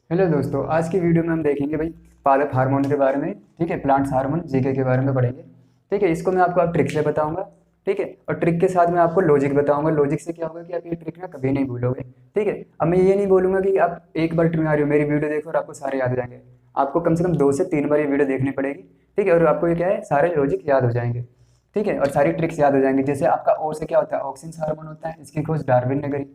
Hello दोस्तों, आज की वीडियो में हम देखेंगे भाई पादप हार्मोन के बारे में। ठीक है, प्लांट्स हार्मोन जीके के बारे में पढ़ेंगे। ठीक है, इसको मैं आपको अब ट्रिक से बताऊंगा। ठीक है, और ट्रिक के साथ मैं आपको लॉजिक बताऊंगा। लॉजिक से क्या होगा कि आप ये ट्रिक ना कभी नहीं भूलोगे। ठीक है, अब मैं ये नहीं बोलूंगा कि आप एक बार ट्रिक आ रही हो, मेरी वीडियो देखो और आपको सारे याद हो जाएंगे। आपको कम से कम 2 से 3 बार ये वीडियो देखनी पड़ेगी। ठीक है, और आपको ये क्या है, सारे लॉजिक याद हो जाएंगे। ठीक है, और सारी ट्रिक्स याद हो जाएंगी। जैसे आपका ओ से क्या होता है, ऑक्सिन हार्मोन होता है, इसकी खोज डार्विन ने करी।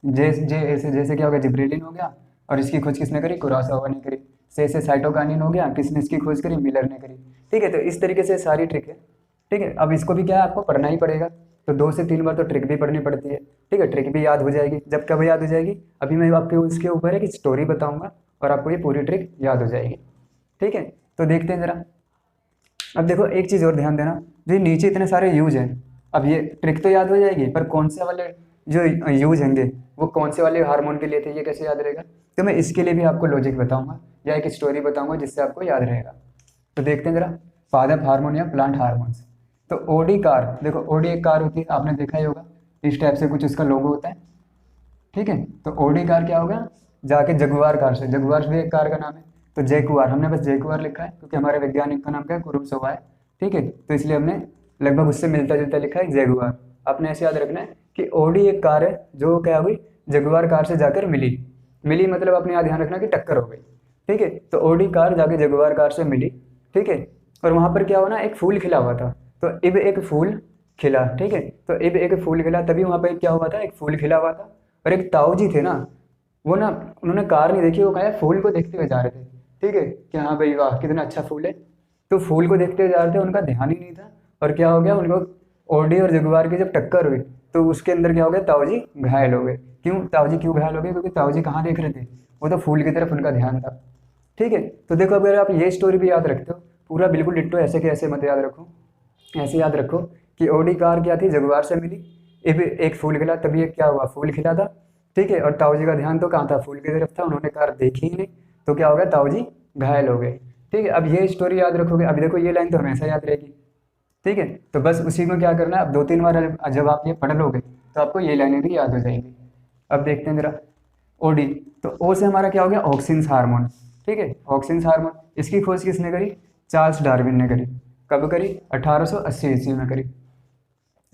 जे जे ऐसे जैसे क्या हो गया, जिब्रेलिन हो गया, और इसकी खोज किसने करी, कुरासावा ने करी। से साइटोकाइनिन हो गया, किसने इसकी खोज करी, मिलर ने करी। ठीक है, तो इस तरीके से सारी ट्रिक है। ठीक है, अब इसको भी क्या है, आपको पढ़ना ही पड़ेगा। तो 2 से 3 बार तो ट्रिक भी पढ़नी पड़ती है। ठीक है, ट्रिक भी याद हो जाएगी। जब कब याद हो जाएगी, अभी मैं आपके उसके ऊपर एक स्टोरी बताऊंगा और आपको ये पूरी ट्रिक याद हो जाएगी। ठीक है, तो देखते हैं जरा। अब देखो, एक चीज़ और ध्यान देना, जो ये नीचे इतने सारे यूज हैं। अब ये ट्रिक तो याद हो जाएगी, पर कौन से वाले जो यूज होंगे वो कौन से वाले हार्मोन के लिए थे, ये कैसे याद रहेगा। तो मैं इसके लिए भी आपको लॉजिक बताऊंगा या एक स्टोरी बताऊंगा जिससे आपको याद रहेगा। तो देखते हैं जरा, पादप हार्मोन या प्लांट हार्मोन्स। तो ओडी कार, देखो ओडी एक कार होती है, आपने देखा ही होगा। इस टाइप से कुछ उसका लोगो होता है। ठीक है, तो ओडी कार क्या होगा, जाके जगुआर कार से, जगुआर भी एक कार का नाम है। तो जयकुआर, हमने बस जयकुआर लिखा है क्योंकि हमारे वैज्ञानिक का नाम क्या है, कुरुसोवा है। ठीक है, तो इसलिए हमने लगभग उससे मिलता जुलता लिखा है जयगुआर। आपने ऐसे याद रखना है कि ओडी एक कार है जो क्या हुई, जगुआर कार से जाकर मिली। मिली मतलब आपने यहाँ ध्यान रखना कि टक्कर हो गई। ठीक है, तो ओडी कार जाके जगुआर कार से मिली। ठीक है, और वहां पर क्या हुआ ना, एक फूल खिला हुआ था। तो इब एक फूल खिला। ठीक है, तो इब एक फूल खिला, तभी वहां पर क्या हुआ था, एक फूल खिला हुआ था। और एक ताऊ जी थे ना, वो ना, उन्होंने कार नहीं देखी, वो कहा फूल को देखते हुए जा रहे थे। ठीक है, कि हाँ भाई वाह कितना अच्छा फूल है। तो फूल को देखते हुए जा रहे थे, उनका ध्यान ही नहीं था। और क्या हो गया, उनको ओडी और जगुआर की जब टक्कर हुई, तो उसके अंदर क्या हो गया, ताऊ जी घायल हो गए। क्यों ताऊ जी क्यों घायल हो गए, क्योंकि ताऊ जी कहाँ देख रहे थे, वो तो फूल की तरफ उनका ध्यान था। ठीक है, तो देखो अगर आप ये स्टोरी भी याद रखते हो, पूरा बिल्कुल डिट्टो ऐसे के ऐसे मत याद रखो। ऐसे याद रखो कि ओडी कार क्या थी, जगुआर से मिली। इब एक फूल खिला, तभी एक क्या हुआ, फूल खिला था। ठीक है, और ताऊ जी का ध्यान तो कहाँ था, फूल की तरफ था, उन्होंने कार देखी ही नहीं। तो क्या हो गया, ताऊ जी घायल हो गए। ठीक है, अब ये स्टोरी याद रखोगे। अब देखो ये लाइन तो हमेशा याद रहेगी। ठीक है, तो बस उसी में क्या करना है, अब 2 3 बार जब आप ये पढ़ लोगे तो आपको ये लाइनें भी याद हो जाएंगी। अब देखते हैं जरा, ओडी। तो ओ से हमारा क्या हो गया, ऑक्सिन हार्मोन। ठीक है, ऑक्सिन हार्मोन, इसकी खोज किसने करी, चार्ल्स डार्विन ने करी। कब करी, 1880 ईस्वी में करी।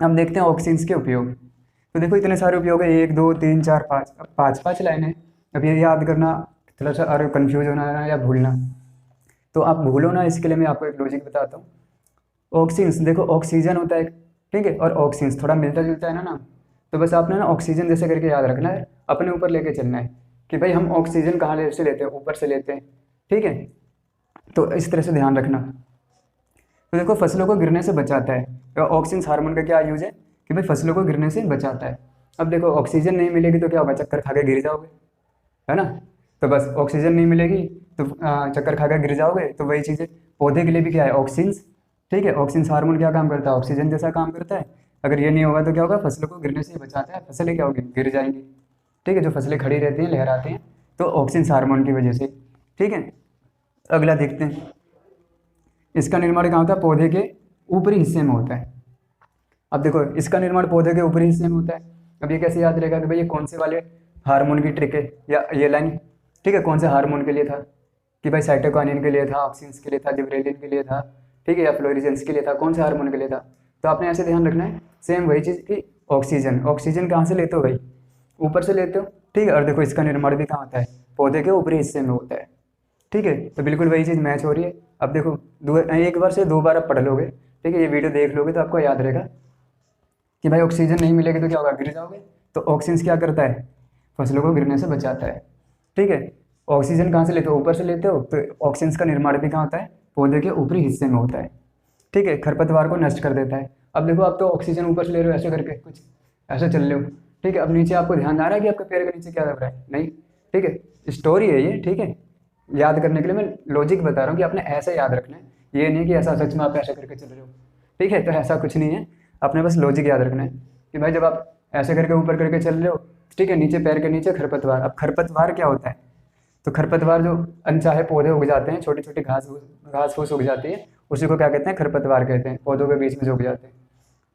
अब देखते हैं ऑक्सीन्स के उपयोग। तो देखो इतने सारे उपयोग है, 1 2 3 4 5, अब 5 5 लाइनें। अब ये याद करना थोड़ा सा, अरे कन्फ्यूज होना है या भूलना, तो आप भूलो ना, इसके लिए मैं आपको एक लॉजिक बताता हूँ। ऑक्सीन्स देखो, ऑक्सीजन होता है एक, ठीक है, और ऑक्सीन्स थोड़ा मिलता जुलता है ना नाम। तो बस आपने ना ऑक्सीजन जैसे करके याद रखना है, अपने ऊपर लेके चलना है कि भाई हम ऑक्सीजन कहाँ से लेते हैं, ऊपर से लेते हैं। ठीक है, तो इस तरह से ध्यान रखना। तो देखो फसलों को गिरने से बचाता है, तो ऑक्सीजन हार्मोन का क्या यूज है कि भाई फसलों को गिरने से बचाता है। अब देखो ऑक्सीजन नहीं मिलेगी तो क्या होगा, चक्कर खा के गिर जाओगे, है ना। तो बस ऑक्सीजन नहीं मिलेगी तो चक्कर खा के गिर जाओगे। तो वही चीज़ है, पौधे के लिए भी क्या है, ऑक्सीजन। ठीक है, ऑक्सीजन हार्मोन क्या काम करता है, ऑक्सीजन जैसा काम करता है। अगर ये नहीं होगा तो क्या होगा, फसलों को गिरने से ही बचाता है, फसलें क्या होगी, गिर जाएंगी। ठीक है, जो फसलें खड़ी रहती हैं, लहराती हैं, तो ऑक्सीजन हार्मोन की वजह से। ठीक है, अगला देखते हैं, इसका निर्माण कहाँ होता है, पौधे के ऊपरी हिस्से में होता है। अब देखो इसका निर्माण पौधे के ऊपरी हिस्से में होता है। अब ये कैसे याद रहेगा कि भाई ये कौन से वाले हार्मोन की ट्रिक है, या ये लाइन। ठीक है, कौन से हार्मोन के लिए था, कि भाई साइटोकाइनिन के लिए था, ऑक्सिन्स के लिए था, जिब्रेलिन के लिए था। ठीक है, या फ्लोरिजेंस के लिए था, कौन से हार्मोन के लिए था। तो आपने ऐसे ध्यान रखना है, सेम वही चीज़ कि ऑक्सीजन, ऑक्सीजन कहाँ से लेते हो भाई, ऊपर से लेते हो। ठीक है, और देखो इसका निर्माण भी कहाँ होता है, पौधे के ऊपरी हिस्से में होता है। ठीक है, तो बिल्कुल वही चीज़ मैच हो रही है। अब देखो एक बार से 2 बार आप पढ़ लोगे, ठीक है, ये वीडियो देख लोगे तो आपको याद रहेगा कि भाई ऑक्सीजन नहीं मिलेगी तो क्या होगा, गिर जाओगे। तो ऑक्सीजन क्या करता है, फसलों को गिरने से बचाता है। ठीक है, ऑक्सीजन कहाँ से लेते हो, ऊपर से लेते हो, तो ऑक्सीजन का निर्माण भी कहाँ होता है, पौधे के ऊपरी हिस्से में होता है। ठीक है, खरपतवार को नष्ट कर देता है। अब देखो आप तो ऑक्सीजन ऊपर से ले रहे हो ऐसे करके, कुछ ऐसे चल रहे हो। ठीक है, अब नीचे आपको ध्यान आ रहा है कि आपके पैर के नीचे क्या दब रहा है, नहीं। ठीक है, स्टोरी है ये। ठीक है, याद करने के लिए मैं लॉजिक बता रहा हूँ कि आपने ऐसे याद रखना है, ये नहीं कि ऐसा सच में आप ऐसे करके चल रहे हो। ठीक है, तो ऐसा कुछ नहीं है, आपने बस लॉजिक याद रखना है कि भाई जब आप ऐसे करके ऊपर करके चल रहे हो, ठीक है, नीचे पैर के नीचे खरपतवार। अब खरपतवार क्या होता है, तो खरपतवार जो अनचाहे पौधे उग जाते हैं, छोटी छोटी घास फूस उग जाती है, उसी को क्या कहते हैं, खरपतवार कहते हैं, पौधों के बीच में जो उग जाते हैं।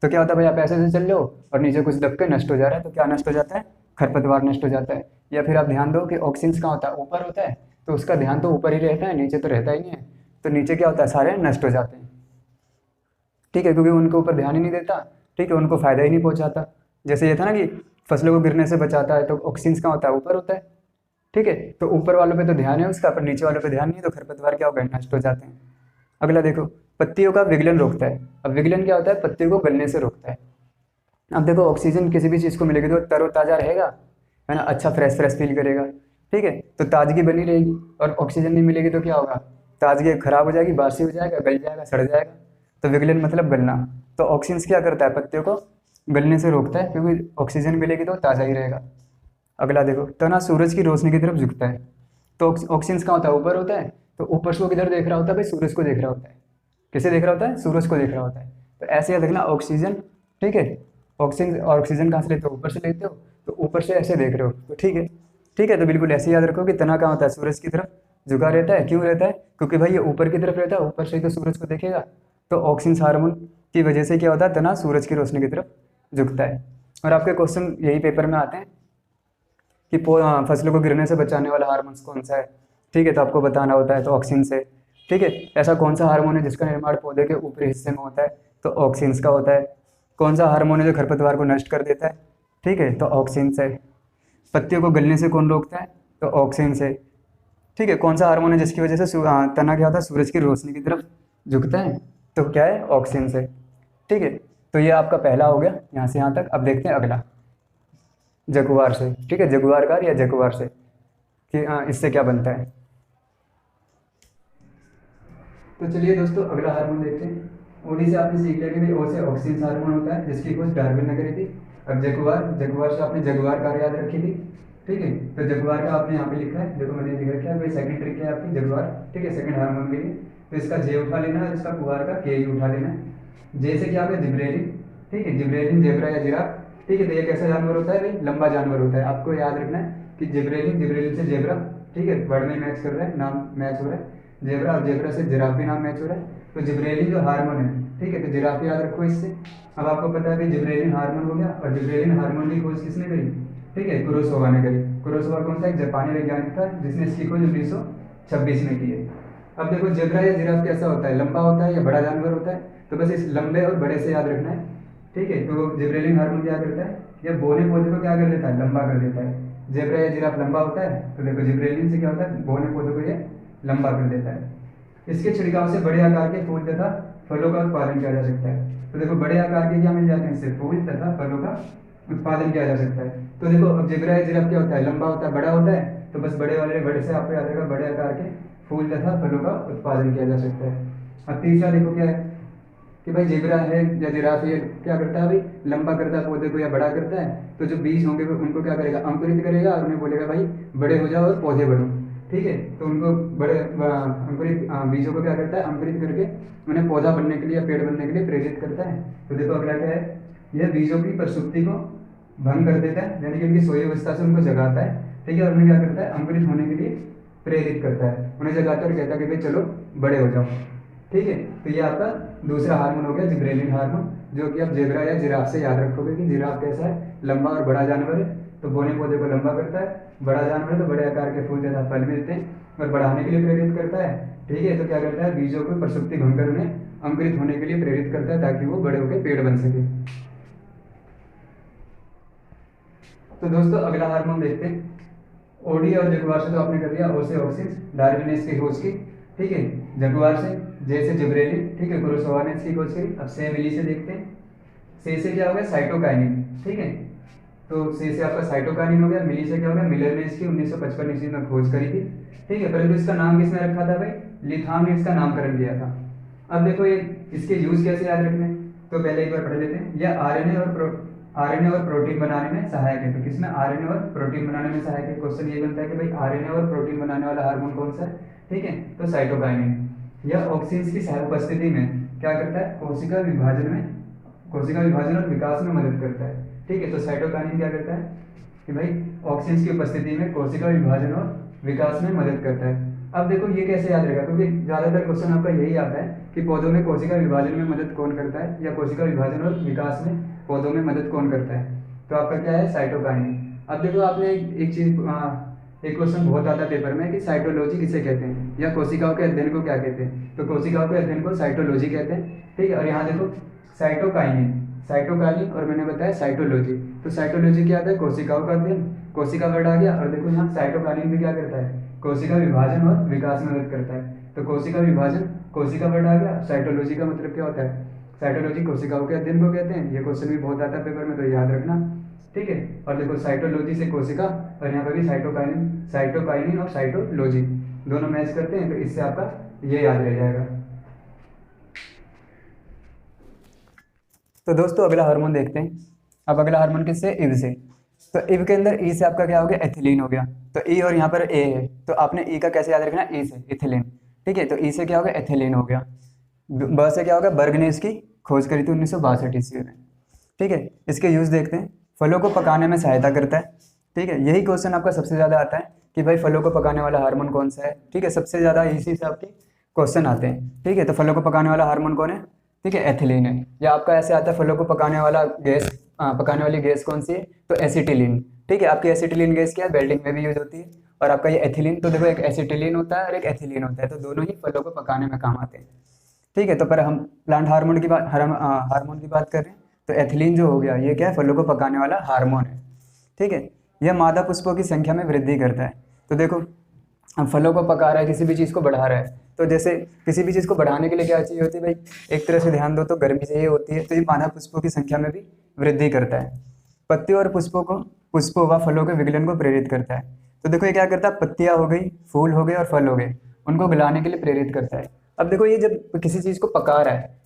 तो क्या होता है भाई, आप ऐसे से चल रहे हो और नीचे कुछ दब के नष्ट हो जा रहा है, तो क्या नष्ट हो जाता है, खरपतवार नष्ट हो जाता है। या फिर आप ध्यान दो कि ऑक्सीजन कहाँ होता है, ऊपर होता है, तो उसका ध्यान तो ऊपर ही रहता है, नीचे तो रहता ही नहीं है। तो नीचे क्या होता है, सारे नष्ट हो जाते हैं। ठीक है, क्योंकि उनके ऊपर ध्यान ही नहीं देता। ठीक है, उनको फायदा ही नहीं पहुंचाता। जैसे ये था ना कि फसलों को गिरने से बचाता है, तो ऑक्सीजन कहाँ होता है, ऊपर होता है। ठीक है, तो ऊपर वालों पे तो ध्यान है उसका, पर नीचे वालों पे ध्यान नहीं है, तो खरपतवार क्या होगा, नष्ट हो जाते हैं। अगला देखो, पत्तियों का विगलन रोकता है। अब विगलन क्या होता है, पत्तियों को गलने से रोकता है। अब देखो, ऑक्सीजन किसी भी चीज़ को मिलेगी तो तरोताज़ा रहेगा, है ना, अच्छा फ्रेश फ्रेश फील करेगा। ठीक है, तो ताजगी बनी रहेगी। और ऑक्सीजन नहीं मिलेगी तो क्या होगा, ताजगी खराब हो जाएगी, बासी हो जाएगा, गल जाएगा, सड़ जाएगा। तो विगलन मतलब गलना। तो ऑक्सीजन क्या करता है, पत्तियों को गलने से रोकता है, क्योंकि ऑक्सीजन मिलेगी तो ताज़ा ही रहेगा। अगला देखो, तना सूरज की रोशनी की तरफ झुकता है। तो ऑक्सीजन कहाँ होता है, ऊपर होता है। तो ऊपर से वो किधर देख रहा होता है भाई, सूरज को देख रहा होता है। किसे देख रहा होता है, सूरज को देख रहा होता है। तो ऐसे याद रखना, ऑक्सीजन, ठीक है, ऑक्सीजन कहाँ से लेते हो, ऊपर से लेते हो, तो ऊपर से ऐसे देख रहे हो, तो ठीक है। ठीक है, तो बिल्कुल ऐसे याद रखो कि तना कहाँ होता है, सूरज की तरफ झुका रहता है। क्यों रहता है, क्योंकि भाई ये ऊपर की तरफ रहता है, ऊपर से ही तो सूरज को देखेगा। तो ऑक्सीजन हार्मोन की वजह से क्या होता है, तना सूरज की रोशनी की तरफ झुकता है। और आपके क्वेश्चन यही पेपर में आते हैं कि फसलों को गिरने से बचाने वाला हार्मोन कौन सा है। ठीक है, तो आपको बताना होता है, तो ऑक्सीजन से। ठीक है, ऐसा कौन सा हार्मोन है जिसका निर्माण पौधे के ऊपरी हिस्से में होता है, तो ऑक्सीजन का होता है। कौन सा हार्मोन है जो खरपतवार को नष्ट कर देता है, ठीक है, तो ऑक्सीजन से। पत्तियों को गलने से कौन रोकता है, तो ऑक्सीजन से। ठीक है, कौन सा हार्मोन है जिसकी वजह से तना क्या होता है, सूरज की रोशनी की तरफ झुकता है, तो क्या है, ऑक्सीजन से। ठीक है, तो ये आपका पहला हो गया यहाँ से यहाँ तक। अब देखते हैं अगला, जगुआर से। ठीक है, जगुआर कार या जगुआर से कि इससे क्या बनता है। तो चलिए दोस्तों, अगला हार्मोन देखते हैं। ओडी से आपने सीख लिया कि भाई ओ से ऑक्सीजन हार्मोन होता है, जिसकी खोज डार्विन ने करी थी। अब जगुआर से आपने जगुआर कार याद रखी थी। ठीक है, तो जगुआर का आपने यहाँ पे लिखा है, देखो मैंने लिख रखा है, भाई सेकंड ट्रिक है आपकी जगुआर। ठीक है, सेकंड हार्मोन के लिए तो इसका जे उठा लेना है, इसका कुआर का के उठा लेना है। जे से क्या होगा, जिब्रेलिन। ठीक है, जिब्रेलिन जेब्रा या जिराफ। ठीक है, तो ये कैसा जानवर होता है भाई, लंबा जानवर होता है। आपको याद रखना है कि जिब्रेलिन से जेब्रा। ठीक है, वर्ड में मैच कर रहा है, नाम मैच हो रहा है। जेब्रा और जेब्रा से जिराफ भी नाम मैच हो रहा है। तो जिब्रेलिन जो हार्मोन है, ठीक है, तो जिराफ याद रखो इससे। अब आपको पता है कि जिब्रेलिन हार्मोन हो गया, और जिब्रेलिन हार्मोन की खोज किसने करी, ठीक है, कुरोसोवा ने करी। कुरोसोवा कौन सा, एक जापानी वैज्ञानिक था जिसने इसकी खोज 1926 में की है। अब देखो, जेब्रा या जिराफ कैसा होता है, लंबा होता है या बड़ा जानवर होता है, तो बस इस लंबे और बड़े से याद रखना है। ठीक है, तो जिब्रेलिन हार्मोन क्या करता है, यह बोने पौधे को क्या कर देता है, लंबा कर देता है। जेब्रा या जिराफ लंबा होता है, तो देखो जिब्रेलिन से क्या होता है, बोने पौधे को यह लंबा कर देता है। इसके छिड़काव से बड़े आकार के फूल तथा फलों का उत्पादन किया जा सकता है। तो देखो, बड़े आकार के क्या मिल जाते हैं, इससे फूल तथा फलों का उत्पादन किया जा सकता है। तो देखो, अब जिब्रा या जिराफ क्या होता है, लंबा होता है, बड़ा होता है, तो बस बड़े से आपको याद रखा, बड़े आकार के फूल तथा फलों का उत्पादन किया जा सकता है। अब तीसरा देखो क्या है कि भाई जेब्रा है या जिराफ ये क्या करता है भाई, लंबा करता है पौधे को या बड़ा करता है। तो जो बीज होंगे उनको क्या करेगा, अंकुरित करेगा, और उन्हें बोलेगा भाई बड़े हो जाओ और पौधे बढ़ो। ठीक है, तो उनको बड़े अंकुरित बीजों को क्या करता है, अंकुरित करके उन्हें पौधा बनने के लिए या पेड़ बनने के लिए प्रेरित करता है। तो देखो अगला क्या है, यह बीजों की प्रसुप्ति को भंग कर देता है, यानी कि उनकी सोई अवस्था से उनको जगाता है। ठीक है, और उन्हें क्या करता है, अंकुरित होने के लिए प्रेरित करता है, उन्हें जगाता है और कहता है कि भाई चलो बड़े हो जाओ। ठीक है, तो ये आपका दूसरा हार्मोन हो गया, जिब्रेलिन हार्मोन, जो कि आप जेब्रा या जिराफ से याद रखोगे कि जिराफ कैसा है, लंबा और बड़ा जानवर है, तो बोने पौधे को लंबा करता है। बड़ा जानवर है तो बड़े आकार के फूल तथा फल मिलते हैं और बढ़ाने के लिए प्रेरित करता है। ठीक है, तो क्या करता है, बीजों को प्रसुप्ति भंग कर उन्हें अंकुरित होने के लिए प्रेरित करता है, ताकि वो बड़े होकर पेड़ बन सके। तो दोस्तों, अगला हार्मोन देखते हैं। ओडी और जगुआर से तो आपने कर लिया, ओ से ऑक्सीन, डार्विन ने इसकी खोज की। ठीक है, जगुआर से, जे से जिब्रेलिन, ठीक है, कुरोसावा ने इसकी खोज करी। अब से मिली से देखते हैं। से क्या हो गया, साइटोकाइनिन। ठीक है, तो से आपका साइटोकाइनिन हो गया। मिली से क्या हो गया, मिलर ने इसकी 1955 ईस्वी में खोज करी थी। ठीक है, परंतु इसका नाम किसने रखा था भाई, लिथाम ने इसका नामकरण किया था। अब देखो ये इसके यूज कैसे याद रखने, तो पहले एक बार पढ़ लेते हैं। यह आरएनए और प्रोटीन बनाने में सहायक है। तो किसमें, आरएनए और प्रोटीन बनाने में सहायक है। क्वेश्चन ये बनता है कि भाई आरएनए और प्रोटीन बनाने वाला हार्मोन कौन सा है। ठीक है, तो साइटोकाइनिन। यह ऑक्सीजन की उपस्थिति में क्या करता है, कोशिका विभाजन और विकास में मदद करता है। ठीक है, तो साइटोकाइनिन क्या करता है कि भाई ऑक्सीजन की उपस्थिति में कोशिका विभाजन और विकास में मदद करता है। अब देखो ये कैसे याद रहेगा, क्योंकि ज्यादातर क्वेश्चन आपका यही आता है कि पौधों में कोशिका विभाजन में मदद कौन करता है, या कोशिका विभाजन और विकास में पौधों में मदद कौन करता है। तो आपका क्या है, साइटोकाइनिन। अब देखो आपने एक चीज़ एक क्वेश्चन बहुत आता है पेपर में कि साइटोलॉजी किसे कहते हैं या कोशिकाओं के अध्ययन को क्या कहते हैं। तो कोशिकाओं के अध्ययन को साइटोलॉजी कहते हैं, ठीक है। और यहाँ देखो साइटोकाइनिन, साइटोकाइनिन और मैंने बताया साइटोलॉजी। तो साइटोलॉजी क्या आता है, कोशिकाओं का अध्ययन, कोशिका वर्ड आ गया। और देखो यहाँ साइटोकाइनिन भी क्या करता है, कोशिका विभाजन और विकास में मदद करता है। तो कोशिका विभाजन, कोशिका वर्ड आ गया। साइटोलॉजी का मतलब क्या होता है, साइटोलॉजी कोशिकाओं के अध्ययन को कहते हैं। ये क्वेश्चन भी बहुत आता है पेपर में, तो याद रखना, ठीक है। और देखो साइटोलॉजी से कोशिका, और यहाँ पर भी साइटोकाइनिन, साइटोकाइनिन और साइटोलॉजी दोनों मैच करते हैं, तो इससे आपका ये याद रह जाएगा। तो दोस्तों अगला हार्मोन देखते हैं। अब अगला हार्मोन किससे, इव से। तो इव के अंदर ई से आपका क्या हो गया, एथिलीन हो गया। तो ई और यहाँ पर ए है, तो आपने ई का कैसे याद रखना, ई से इथिलीन, ठीक है। तो ई से क्या हो गया, एथिलीन हो गया। ब से क्या होगा, बर्ग ने इसकी खोज करी थी 1962 ईस्वी में, ठीक है। इसके यूज देखते हैं। फलों को पकाने में सहायता करता है, ठीक है। यही क्वेश्चन आपका सबसे ज़्यादा आता है कि भाई फलों को पकाने वाला हार्मोन कौन सा है, ठीक है। सबसे ज़्यादा इसी से आपके क्वेश्चन आते हैं, ठीक है। तो फलों को पकाने वाला हार्मोन कौन है, ठीक है, एथिलीन है। या आपका ऐसे आता है फलों को पकाने वाला गैस, पकाने वाली गैस कौन सी है, तो एसिटिलीन, ठीक है। आपकी एसिटिलीन गैस क्या है, वेल्डिंग में भी यूज होती है। और आपका ये एथिलीन, तो देखो एक एसिटिलीन होता है और एक एथिलीन होता है, तो दोनों ही फलों को पकाने में काम आते हैं, ठीक है। तो पर हम प्लांट हार्मोन की बात, हार्मोन की बात कर रहे हैं। तो एथिलीन जो हो गया, ये क्या है, फलों को पकाने वाला हार्मोन है, ठीक है। यह मादा पुष्पों की संख्या में वृद्धि करता है। तो देखो हम फलों को पका रहा है, किसी भी चीज़ को बढ़ा रहा है, तो जैसे किसी भी चीज़ को बढ़ाने के लिए क्या चाहिए होती है भाई, एक तरह से ध्यान दो तो गर्मी चाहिए होती है। तो ये मादा पुष्पों की संख्या में भी वृद्धि करता है। पत्तियों और पुष्पों व फलों के विगलन को प्रेरित करता है। तो देखो ये क्या करता है, पत्तियाँ हो गई, फूल हो गए और फल हो गए, उनको गलाने के लिए प्रेरित करता है। अब देखो ये जब किसी चीज़ को पका रहा है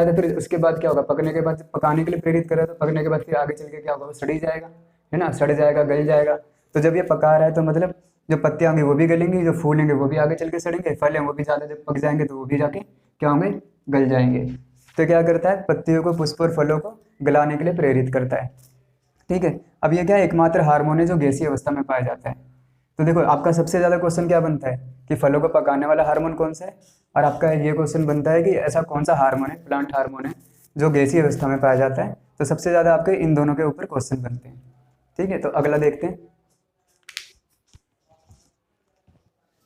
तो फिर उसके बाद क्या होगा, पकने के बाद जब पकाने के लिए प्रेरित कर रहा है तो पकने के बाद फिर आगे चल के क्या होगा, वो सड़ ही जाएगा, है ना, सड़ जाएगा, गल जाएगा। तो जब ये पका रहा है तो मतलब जो पत्तियाँ होंगी वो भी गलेंगी, जो फूल होंगे वो भी आगे चल के सड़ेंगे, फल हैं वो भी ज़्यादा जब पक जाएंगे तो वो भी जाके क्या होंगे, गल जाएंगे। तो क्या करता है, पत्तियों को, पुष्प और फलों को गलाने के लिए प्रेरित करता है, ठीक है। अब ये क्या है, एकमात्र हार्मोन है जो गैसीय अवस्था में पाया जाता है। तो देखो आपका सबसे ज़्यादा क्वेश्चन क्या बनता है कि फलों को पकाने वाला हार्मोन कौन सा है, और आपका ये क्वेश्चन बनता है कि ऐसा कौन सा हार्मोन है, प्लांट हार्मोन है, जो गैसीय अवस्था में पाया जाता है। तो सबसे ज़्यादा आपके इन दोनों के ऊपर क्वेश्चन बनते हैं, ठीक है। तो अगला देखते हैं।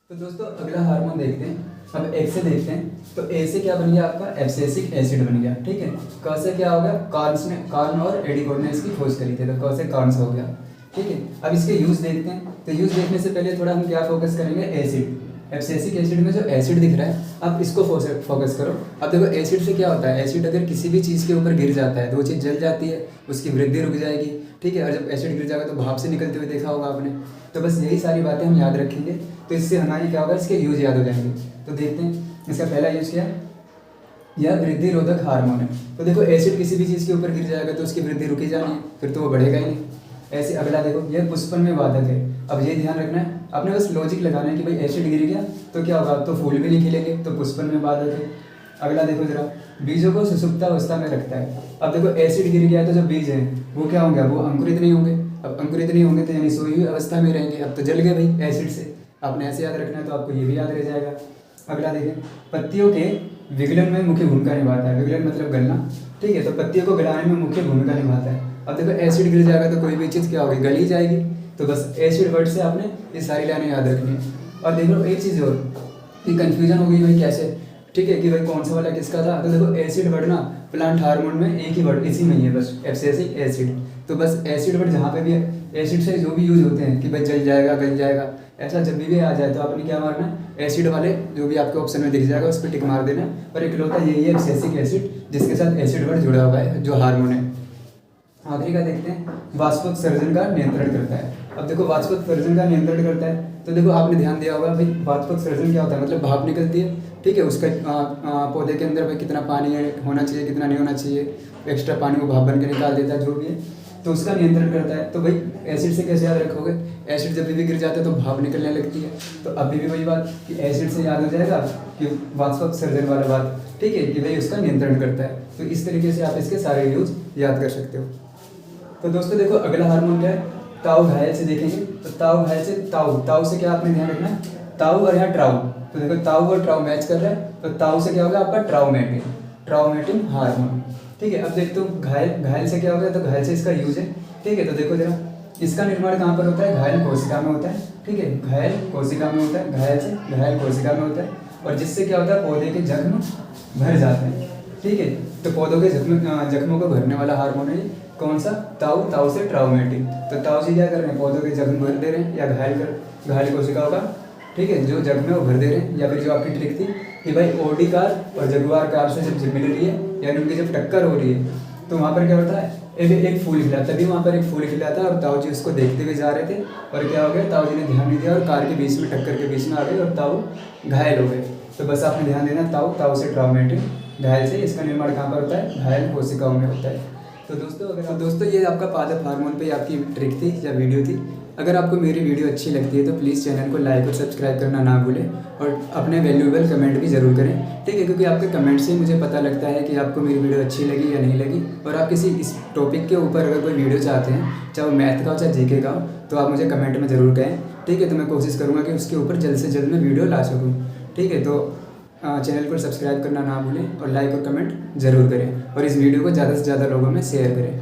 तो दोस्तों अगला हार्मोन देखते हैं। अब एक से देखते हैं। तो ए से क्या बन गया आपका, एब्सिसिक एसिड बन गया, ठीक है। क से क्या हो गया, कार्न और एडिकोड ने इसकी खोज करी थी, तो क से कार्न्स हो गया, ठीक है। अब इसके यूज देखते हैं। तो यूज देखने से पहले थोड़ा हम क्या फोकस करेंगे, एसिड, एब्सिसिक एसिड में जो एसिड दिख रहा है, आप इसको फोकस करो। अब देखो एसिड से क्या होता है, एसिड अगर किसी भी चीज़ के ऊपर गिर जाता है तो वो चीज़ जल जाती है, उसकी वृद्धि रुक जाएगी, ठीक है। और जब एसिड गिर जाएगा तो भाप से निकलते हुए देखा होगा आपने। तो बस यही सारी बातें हम याद रखेंगे, तो इससे हमारी क्या होगा, इसके यूज याद हो जाएंगे। तो देखते हैं इसका पहला यूज क्या है, यह वृद्धि रोधक हार्मोन है। तो देखो एसिड किसी भी चीज़ के ऊपर गिर जाएगा तो उसकी वृद्धि रुकी जानी है, फिर तो वो बढ़ेगा ही नहीं। ऐसे अगला देखो, यह पुष्पन में बाधक है। अब ये ध्यान रखना है, आपने बस लॉजिक लगाना है कि भाई एसिड गिर गया तो क्या होगा, तो फूल भी नहीं खिलेंगे, तो पुष्पन में बाधक है। अगला देखो जरा, बीजों को सुसुप्त अवस्था में रखता है। अब देखो एसिड गिर गया तो जो बीज हैं वो क्या होंगे, वो अंकुरित नहीं होंगे। अब अंकुरित नहीं होंगे तो यानी सोई हुई अवस्था में रहेंगे, अब तो जल गए भाई एसिड से। आपने ऐसे याद रखना है, तो आपको ये भी याद रह जाएगा। अगला देखें, पत्तियों के विगलन में मुख्य भूमिका निभाता है। विगलन मतलब गलना, ठीक है। तो पत्तियों को गलाने में मुख्य भूमिका निभाता है। अब देखो एसिड गिर जाएगा तो कोई भी चीज़ क्या होगी, गली जाएगी। तो बस एसिड वर्ड से आपने ये सारी लाइनें याद रखनी है। और देख लो एक चीज़ और कि कन्फ्यूजन हो गई भाई कैसे, ठीक है, कि भाई कौन सा वाला किसका था। तो देखो एसिड वर्ड ना प्लांट हार्मोन में एक ही वर्ड इसी में ही है, बस एब्सिसिक एसिड। तो बस एसिड वर्ड जहाँ पे भी है, एसिड से जो भी यूज होते हैं कि भाई जल जाएगा, गल जाएगा, ऐसा जब भी आ जाए तो आपने क्या मारना है, एसिड वाले जो भी आपके ऑप्शन में दिख जाएगा उस पर टिक मार देना। और एक लौता यही है एब्सिसिक एसिड जिसके साथ एसिड वर्ड जुड़ा हुआ है, जो हार्मोन है। आखिरी का देखते हैं, वाष्पोत्सर्जन का नियंत्रण करता है। अब देखो वाष्पोत्सर्जन का नियंत्रण करता है, तो देखो आपने ध्यान दिया होगा भाई वाष्पोत्सर्जन क्या होता है, मतलब भाप निकलती है, ठीक है। उसका पौधे के अंदर भाई कितना पानी होना चाहिए, कितना नहीं होना चाहिए, एक्स्ट्रा पानी वो भाप बन के निकाल देता है, जो भी है, तो उसका नियंत्रण करता है। तो भाई एसिड से कैसे याद रखोगे, एसिड जब भी गिर जाता है तो भाप निकलने लगती है। तो अभी भी वही बात कि एसिड से याद हो जाएगा कि वाष्पोत्सर्जन वाला बात, ठीक है, कि भाई उसका नियंत्रण करता है। तो इस तरीके से आप इसके सारे यूज याद कर सकते हो। तो दोस्तों देखो अगला हार्मोन क्या है, ताऊ घायल से देखेंगे। तो ताऊ घायल से, ताऊ से क्या आपने ध्यान रखना है, ताऊ और यहाँ ट्राउ। तो देखो ताऊ और ट्राउ मैच कर रहा है, तो ताऊ से क्या होगा आपका ट्राउमेटिन हार्मोन, ठीक है। अब देखते हो घायल से क्या हो गया, तो घायल से इसका यूज है, ठीक है। तो देखो जरा, इसका निर्माण कहाँ पर होता है? घायल कोशिका में होता है, ठीक है, घायल कोशिका में होता है, घायल से घायल कोशिका में होता है, और जिससे क्या होता है? पौधे के जख्म भर जाते हैं, ठीक है। तो पौधों के जख्मों को भरने वाला हार्मोन है कौन सा? ताऊ, ताऊ से ट्राउमेटिन। तो ताऊ से क्या कर रहे हैं? पौधों के जख्म भर दे रहे हैं, या घायल कोशिकाओं का, ठीक है, जो जख्म है वो भर दे रहे हैं। या फिर जो आपकी ट्रिक थी कि भाई ओडी कार और जगुआर कार से जब मिल रही है, यानी उनकी जब टक्कर हो रही है, तो वहाँ पर क्या होता है? एक फूल खिला, तभी वहाँ पर एक फूल खिला था और ताऊ जी उसको देखते हुए जा रहे थे, और क्या हो गया? ताऊ जी ने ध्यान नहीं दिया और कार के बीच में, टक्कर के बीच में आ गए और ताऊ घायल हो गए। तो बस आपने ध्यान देना, ताऊ, ताऊ से ट्राउमेटिन, घायल से, इसका निर्माण कहाँ पर होता है? घायल कोशिकाओं में होता है। तो दोस्तों ये आपका पादप हार्मोन पे आपकी ट्रिक थी या वीडियो थी। अगर आपको मेरी वीडियो अच्छी लगती है तो प्लीज़ चैनल को लाइक और सब्सक्राइब करना ना भूलें, और अपने वैल्यूएबल कमेंट भी ज़रूर करें, ठीक है, क्योंकि आपके कमेंट से मुझे पता लगता है कि आपको मेरी वीडियो अच्छी लगी या नहीं लगी। और आप किसी इस टॉपिक के ऊपर अगर कोई वीडियो चाहते हैं, चाहे वो मैथ का हो चाहे जीके का हो, तो आप मुझे कमेंट में ज़रूर कहें, ठीक है। तो मैं कोशिश करूँगा कि उसके ऊपर जल्द से जल्द मैं वीडियो ला सकूँ, ठीक है। तो चैनल को सब्सक्राइब करना ना भूलें और लाइक और कमेंट ज़रूर करें, और इस वीडियो को ज़्यादा से ज़्यादा लोगों में शेयर करें।